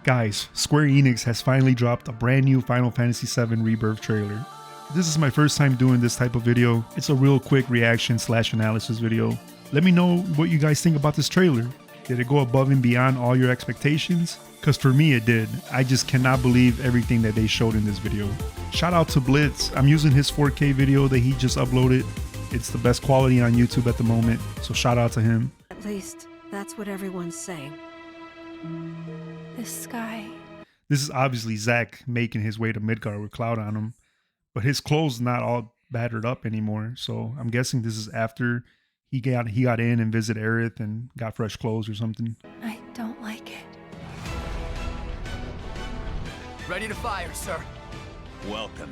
Guys, Square Enix has finally dropped a brand new Final Fantasy VII Rebirth trailer. This is my first time doing this type of video. It's a real quick reaction / analysis video. Let me know what you guys think about this trailer. Did it go above and beyond all your expectations? Because for me it did. I just cannot believe everything that they showed in this video. Shout out to Blitz. I'm using his 4K video that he just uploaded. It's the best quality on YouTube at the moment, so shout out to him. At least that's what everyone's saying. The sky. This is obviously Zack making his way to Midgard with Cloud on him, but his clothes not all battered up anymore, so I'm guessing this is after he got in and visited Aerith and got fresh clothes or something. I don't like it. Ready to fire, sir. Welcome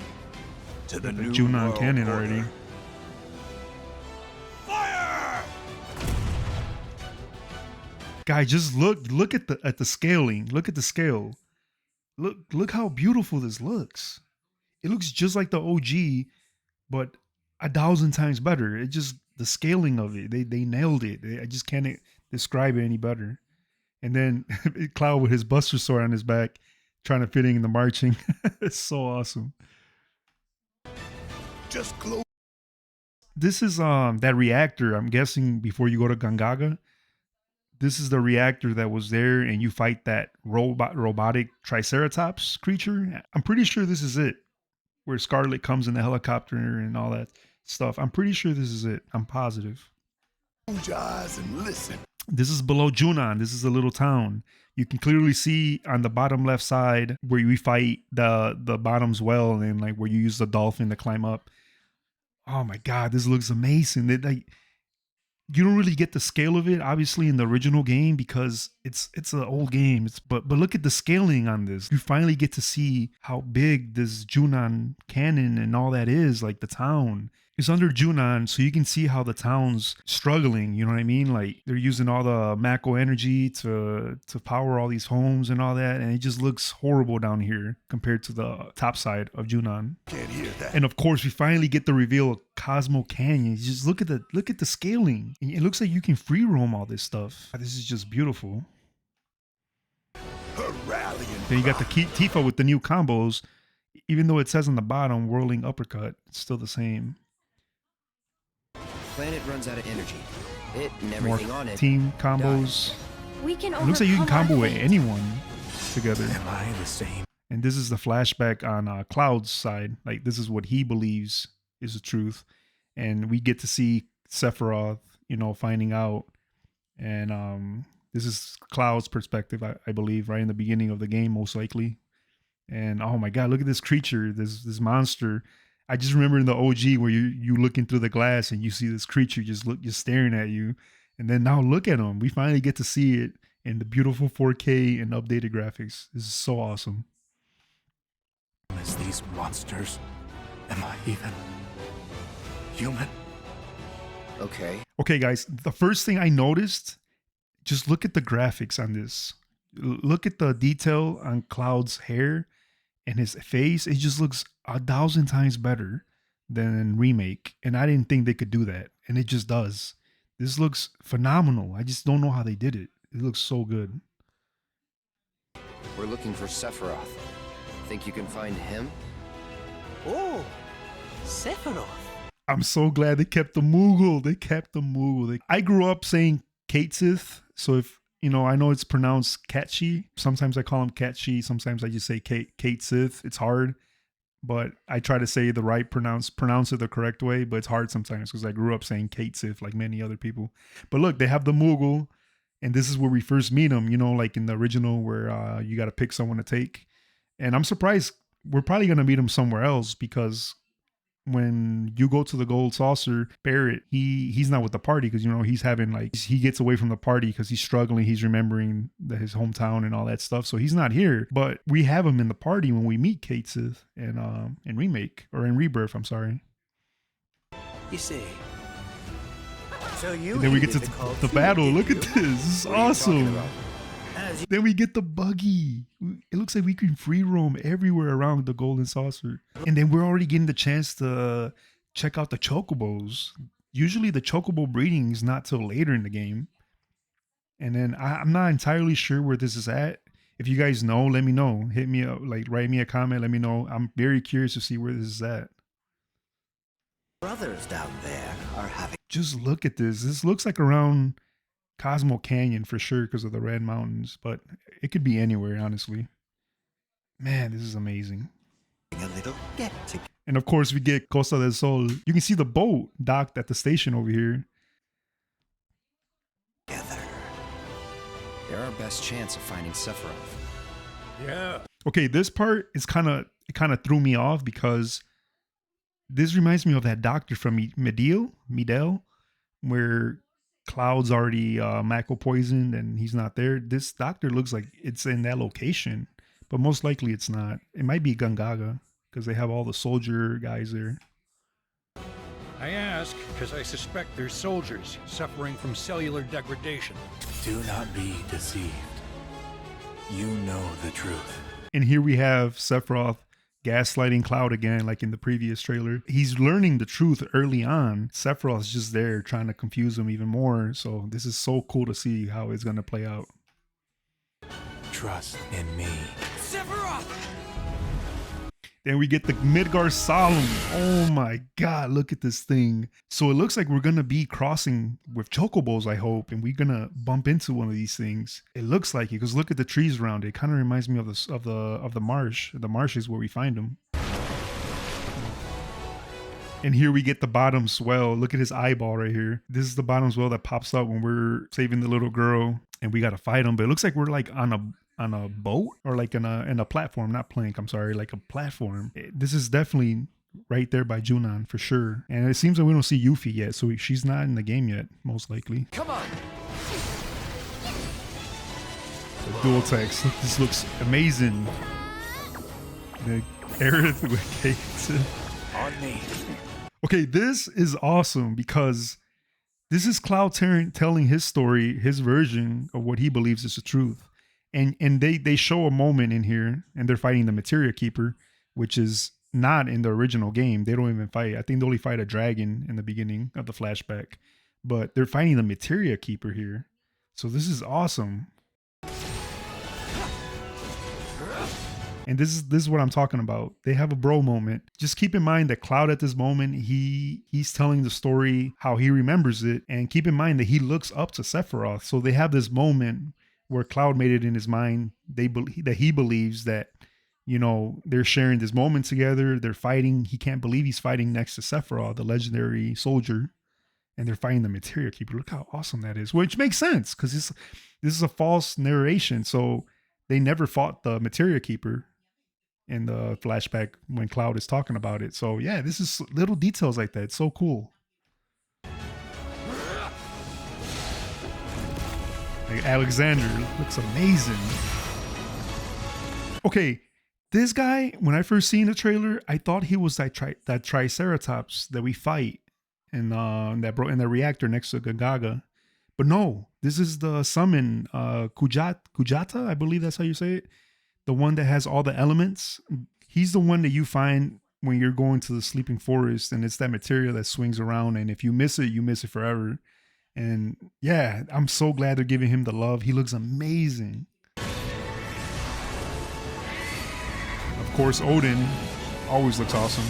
to the The new Junon world cannon order. already. Fire! Guy, just look at the scaling. Look at the scale. Look how beautiful this looks. It looks just like the OG, but 1,000 times better. It just, the scaling of it, they nailed it. I just can't describe it any better. And then Cloud with his Buster Sword on his back, trying to fit in the marching. It's so awesome. Just close. This is that reactor, I'm guessing, before you go to Gangaga. This is the reactor that was there and you fight that robotic Triceratops creature. I'm pretty sure this is it. Where Scarlet comes in the helicopter and all that stuff. I'm pretty sure this is it. I'm positive. Close your eyes and listen. This is below Junon. This is a little town. You can clearly see on the bottom left side where we fight the bottom's well, and then like where you use the dolphin to climb up. Oh my God, this looks amazing. You don't really get the scale of it, obviously, in the original game because it's an old game. But look at the scaling on this. You finally get to see how big this Junon cannon and all that is, like the town. It's under Junon, so you can see how the town's struggling, you know what I mean? Like they're using all the Mako energy to power all these homes and all that, and it just looks horrible down here compared to the top side of Junon. Can't hear that. And of course, we finally get the reveal of Cosmo Canyon. Just look at the scaling. It looks like you can free roam all this stuff. This is just beautiful. Her rallying Then you got the cry. Tifa with the new combos. Even though it says on the bottom whirling uppercut, it's still the same. Planet runs out of energy. It and More everything on it. team combos. We can It looks like you can overcome combo our with fate. anyone together. Am I the same? And this is the flashback on Cloud's side. Like this is what he believes is the truth, and we get to see Sephiroth, finding out. And this is Cloud's perspective, I believe, right in the beginning of the game, most likely. And oh my God, look at this creature, this monster. I just remember in the OG where you looking through the glass and you see this creature just staring at you, and then now look at him. We finally get to see it in the beautiful 4K and updated graphics. This is so awesome. As these monsters, am I even human? Okay. Okay, guys, the first thing I noticed, just look at the graphics on this. Look at the detail on Cloud's hair and his face. It just looks 1,000 times better than Remake. And I didn't think they could do that. And it just does. This looks phenomenal. I just don't know how they did it. It looks so good. We're looking for Sephiroth. Think you can find him? Oh, Sephiroth. I'm so glad they kept the Moogle. They kept the Moogle. I grew up saying Kate Sith. So if, I know it's pronounced Catchy. Sometimes I call him Catchy. Sometimes I just say Kate Sith. It's hard. But I try to say the right pronounce it the correct way. But it's hard sometimes because I grew up saying Kate Sith like many other people. But look, they have the Moogle. And this is where we first meet him, like in the original where you got to pick someone to take. And I'm surprised we're probably going to meet him somewhere else because when you go to the gold saucer, Barrett, he's not with the party because, he's having he gets away from the party because he's struggling. He's remembering his hometown and all that stuff. So he's not here, but we have him in the party when we meet Kate Sith in Remake or in Rebirth. I'm sorry. You see. So you. And then we get to hated cult the too, battle. didn't Look you? at this. This is What are you talking awesome. about? As you- Then we get the buggy. It looks like we can free roam everywhere around the golden saucer. And then we're already getting the chance to check out the chocobos. Usually the chocobo breeding is not till later in the game. And then I'm not entirely sure where this is at. If you guys know, let me know. Hit me up, like write me a comment, let me know. I'm very curious to see where this is at. Brothers down there are having. Just look at this. This looks like around Cosmo Canyon for sure because of the red mountains, but it could be anywhere, honestly. Man, this is amazing. A little get together. And of course, we get Costa del Sol. You can see the boat docked at the station over here. They're our best chance of finding Sephiroth. Yeah. Okay, this part is kind of threw me off because this reminds me of that doctor from Medell, where Cloud's already Mako poisoned and he's not there. This doctor looks like it's in that location, but most likely it's not. It might be Gungaga because they have all the soldier guys there. I ask because I suspect there's soldiers suffering from cellular degradation. Do not be deceived. You know the truth. And here we have Sephiroth gaslighting Cloud again, like in the previous trailer. He's learning the truth early on. Sephiroth's just there trying to confuse him even more. So this is so cool to see how it's going to play out. Trust in me. Sephiroth! Then we get the Midgar Solemn. Oh my god, look at this thing. So it looks like we're gonna be crossing with chocobos, I hope, and we're gonna bump into one of these things. It looks like it because look at the trees around it. It kind of reminds me of the marsh. The marsh is where we find them. And here we get the bottom swell. Look at his eyeball right here. This is the bottom swell that pops up when we're saving the little girl and we gotta fight him. But it looks like we're like on a boat or like in a platform, not plank, I'm sorry, like a platform. This is definitely right there by Junon for sure. And it seems like we don't see Yuffie yet, so she's not in the game yet, most likely. Come on! The dual text. This looks amazing. The Aerith with Kate. On me. Okay, this is awesome because this is Cloud telling his story, his version of what he believes is the truth. And they show a moment in here and they're fighting the Materia Keeper, which is not in the original game. They don't even fight. I think they only fight a dragon in the beginning of the flashback. But they're fighting the Materia Keeper here. So this is awesome. And this is what I'm talking about. They have a bro moment. Just keep in mind that Cloud at this moment, he's telling the story how he remembers it. And keep in mind that he looks up to Sephiroth. So they have this moment where Cloud made it in his mind. That he believes that, you know, they're sharing this moment together. They're fighting. He can't believe he's fighting next to Sephiroth, the legendary soldier. And they're fighting the Materia Keeper. Look how awesome that is. Which makes sense because this is a false narration. So they never fought the Materia Keeper in the flashback when Cloud is talking about it. So yeah, this is little details like that. It's so cool. Like Alexander looks amazing. Okay, this guy, when I first seen the trailer, I thought he was that Triceratops that we fight in the reactor next to Gungaga. But no, this is the summon Kujata, I believe that's how you say it. The one that has all the elements. He's the one that you find when you're going to the sleeping forest, and it's that material that swings around, and if you miss it forever. And yeah, I'm so glad they're giving him the love. He looks amazing. Of course, Odin always looks awesome.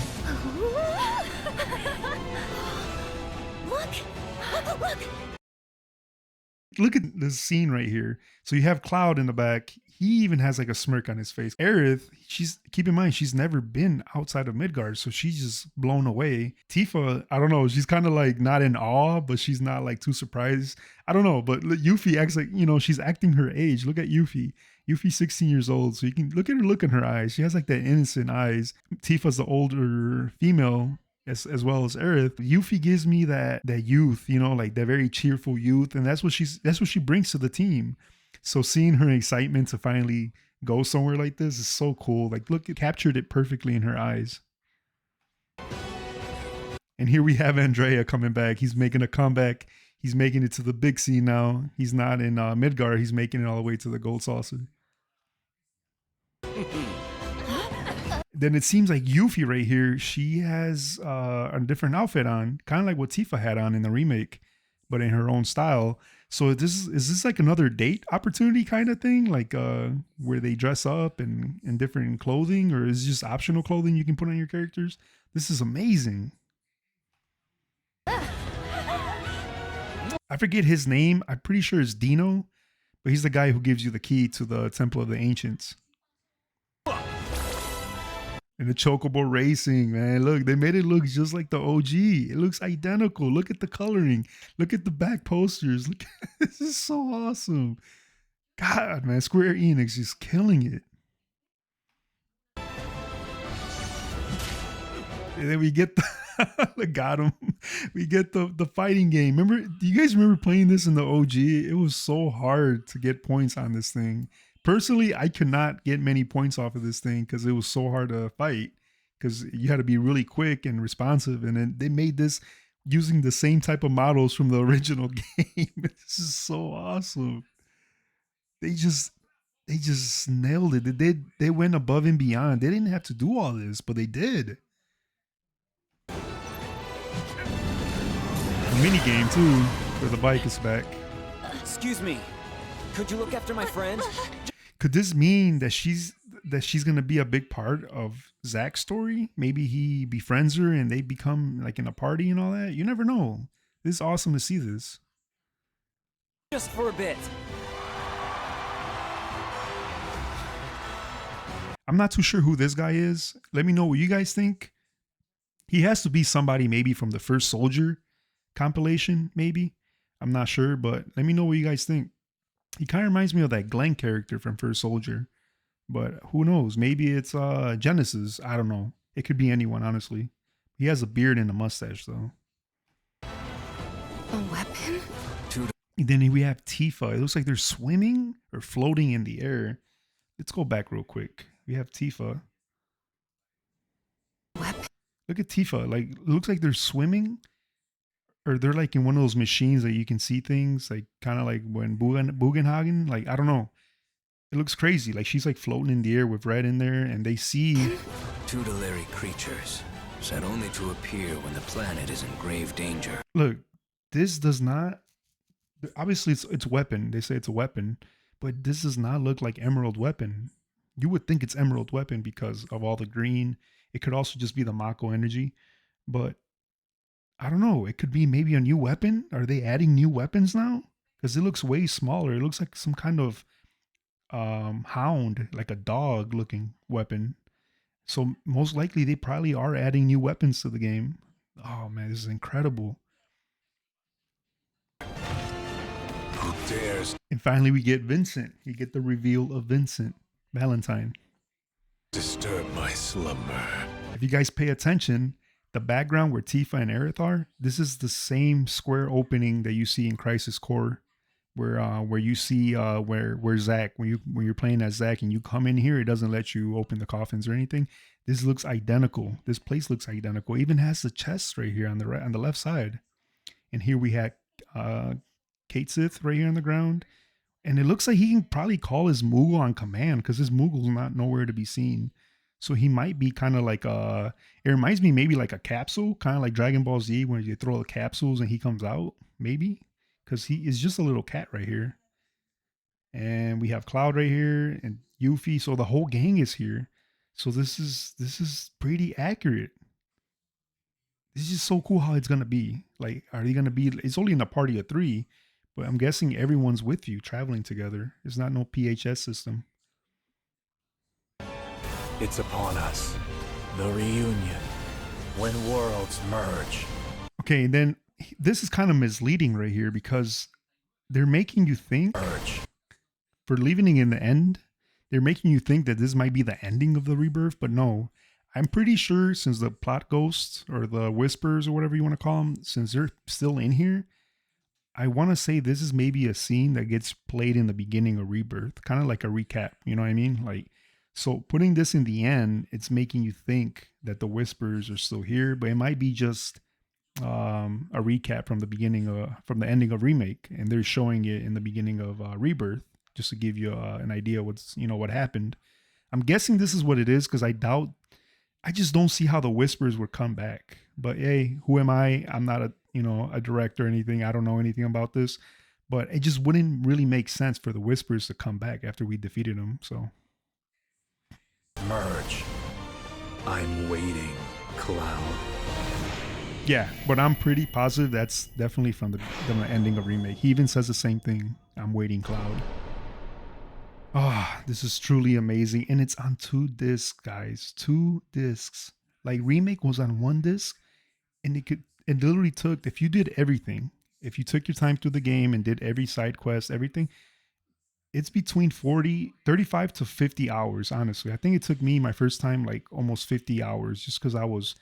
Look at this scene right here. So you have Cloud in the back. He even has like a smirk on his face. Aerith, keep in mind, she's never been outside of Midgard, so she's just blown away. Tifa, I don't know, she's kind of like not in awe, but she's not like too surprised. I don't know, but Yuffie acts like, you know, she's acting her age. Look at Yuffie. Yuffie's 16 years old, so you can look at her look in her eyes. She has like that innocent eyes. Tifa's the older female, as well as Aerith. Yuffie gives me that youth, you know, like that very cheerful youth, and that's what she brings to the team. So seeing her excitement to finally go somewhere like this is so cool. Like, look, it captured it perfectly in her eyes. And here we have Andrea coming back. He's making a comeback. He's making it to the big scene now. He's not in Midgard. He's making it all the way to the Gold Saucer. Then it seems like Yuffie right here, she has a different outfit on, kind of like what Tifa had on in the remake, but in her own style. So is this like another date opportunity kind of thing, like where they dress up in different clothing, or is it just optional clothing you can put on your characters? This is amazing. I forget his name. I'm pretty sure it's Dino, but he's the guy who gives you the key to the Temple of the Ancients. And the Chocobo Racing, man. Look, they made it look just like the OG. It looks identical. Look at the coloring. Look at the back posters. Look, this is so awesome. God, man, Square Enix is killing it. And then we get the got him. We get the fighting game. Remember, do you guys remember playing this in the OG? It was so hard to get points on this thing. Personally, I could not get many points off of this thing because it was so hard to fight, because you had to be really quick and responsive. And then they made this using the same type of models from the original game. This is so awesome. They just nailed it. They went above and beyond. They didn't have to do all this, but they did. A mini game too, where the bike is back. Excuse me. Could you look after my friend? Could this mean that she's gonna be a big part of Zach's story? Maybe he befriends her and they become like in a party and all that. You never know. This is awesome to see this. Just for a bit. I'm not too sure who this guy is. Let me know what you guys think. He has to be somebody maybe from the First Soldier compilation, maybe. I'm not sure, but let me know what you guys think. He kind of reminds me of that Glenn character from First Soldier, but who knows? Maybe it's Genesis. I don't know. It could be anyone, honestly. He has a beard and a mustache, though. A weapon? And then we have Tifa. It looks like they're swimming or floating in the air. Let's go back real quick. We have Tifa. Weapon? Look at Tifa. Like, it looks like they're swimming, or they're like in one of those machines that you can see things, like kind of like when Bugenhagen, like, I don't know. It looks crazy. Like she's like floating in the air with Red in there, and they see Tutelary creatures, said only to appear when the planet is in grave danger. Look, this does not, obviously it's weapon. They say it's a weapon, but this does not look like Emerald Weapon. You would think it's Emerald Weapon because of all the green. It could also just be the Mako energy, but I don't know. It could be maybe a new weapon. Are they adding new weapons now? Because it looks way smaller. It looks like some kind of hound, like a dog looking weapon. So most likely they probably are adding new weapons to the game. Oh man, this is incredible. Who dares And finally we get Vincent. You get the reveal of Vincent Valentine. disturb my slumber? If you guys pay attention, the background where Tifa and Aerith are, this is the same square opening that you see in Crisis Core, where you see where Zack, when you're playing as Zack and you come in here, it doesn't let you open the coffins or anything. This looks identical. This place looks identical. It even has the chest right here on the right, on the left side. And here we had Kate Sith right here on the ground. And it looks like he can probably call his Moogle on command, because his Moogle's not nowhere to be seen. So he might be kind of like it reminds me maybe like a capsule, kind of like Dragon Ball Z, where you throw the capsules and he comes out, maybe. Because he is just a little cat right here. And we have Cloud right here and Yuffie. So the whole gang is here. So this is pretty accurate. This is so cool how it's going to be. Like, are they going to be, it's only in a party of 3, but I'm guessing everyone's with you traveling together. It's not no PHS system. It's upon us. The reunion. When worlds merge. Okay, and then this is kind of misleading right here, because they're making you think, for leaving it in the end, they're making you think that this might be the ending of the Rebirth, but no. I'm pretty sure since the plot ghosts, or the whispers, or whatever you want to call them, since they're still in here, I want to say this is maybe a scene that gets played in the beginning of Rebirth, kind of like a recap, you know what I mean? Like, so putting this in the end, it's making you think that the whispers are still here, but it might be just a recap from the beginning from the ending of Remake, and they're showing it in the beginning of Rebirth, just to give you an idea what happened. I'm guessing this is what it is, because I just don't see how the whispers would come back. But hey, who am I? I'm not a director or anything. I don't know anything about this, but it just wouldn't really make sense for the Whispers to come back after we defeated them. So Merge. I'm waiting, Cloud. yeah, but I'm pretty positive that's definitely from the ending of Remake. He even says the same thing. I'm waiting, Cloud. Ah, this is truly amazing. And it's on 2 discs, guys. 2 discs. Like Remake was on 1 disc, and it literally took, if you did everything, if you took your time through the game and did every side quest, everything, it's between 35 to 50 hours, honestly. I think it took me my first time like almost 50 hours just because I was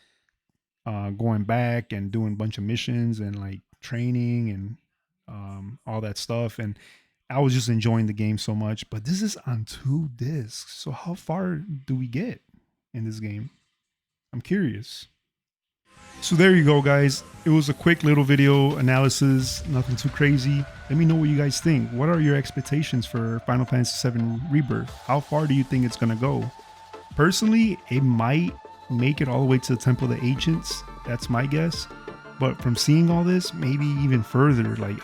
going back and doing a bunch of missions and like training and all that stuff. And I was just enjoying the game so much. But this is on 2 discs. So how far do we get in this game? I'm curious. So there you go, guys. It was a quick little video analysis, nothing too crazy. Let me know what you guys think. What are your expectations for Final Fantasy VII Rebirth? How far do you think it's going to go? Personally, it might make it all the way to the Temple of the Ancients. That's my guess. But from seeing all this, maybe even further. Like,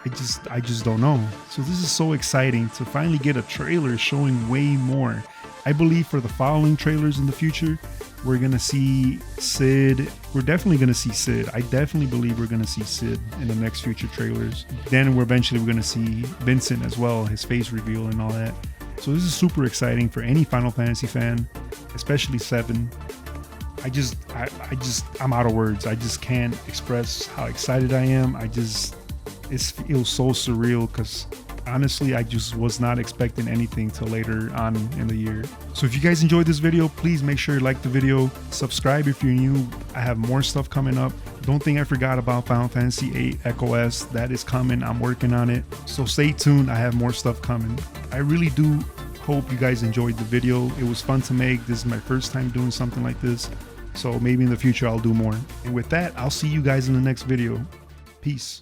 I just don't know. So this is so exciting to finally get a trailer showing way more. I believe for the following trailers in the future, we're going to see Sid. We're definitely going to see Sid. I definitely believe we're going to see Sid in the next future trailers. Then we're going to see Vincent as well, his face reveal and all that. So this is super exciting for any Final Fantasy fan, especially 7. I'm out of words. I just can't express how excited I am. It feels so surreal because honestly, I just was not expecting anything till later on in the year. So if you guys enjoyed this video, please make sure you like the video, subscribe if you're new. I have more stuff coming up. Don't think I forgot about Final Fantasy VIII Echo S. That is coming. I'm working on it. So stay tuned. I have more stuff coming. I really do hope you guys enjoyed the video. It was fun to make. This is my first time doing something like this. So maybe in the future I'll do more. And with that, I'll see you guys in the next video. Peace.